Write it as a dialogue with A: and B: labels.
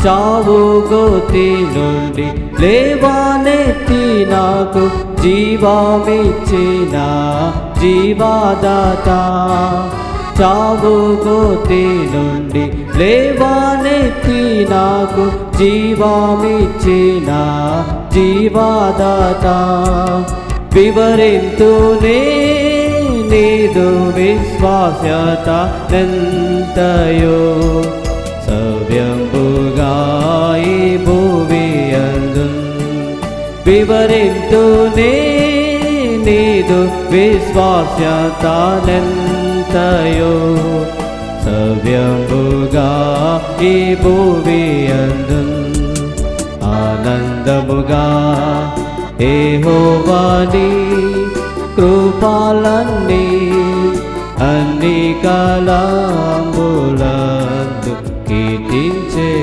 A: చావు గోతి నుండి లేవనెత్తి నాకు జీవమిచ్చిన జీవదాత. చావు గోతి నుండి లేవనెత్తి నాకు జీవమిచ్చిన జీవదాత. వివరింతునే నీదు విశ్వాస్యత ఎంతయో సవ్యంబుగా ఈ భువియందు. వివరింతునే నీదు విశ్వాస్యత ఎంతయో సవ్యంబుగా ఈ భువియందు. ఆనందముగా యెహోవా నీ కృపలన్నీ అన్ని కాలములందు కీర్తించే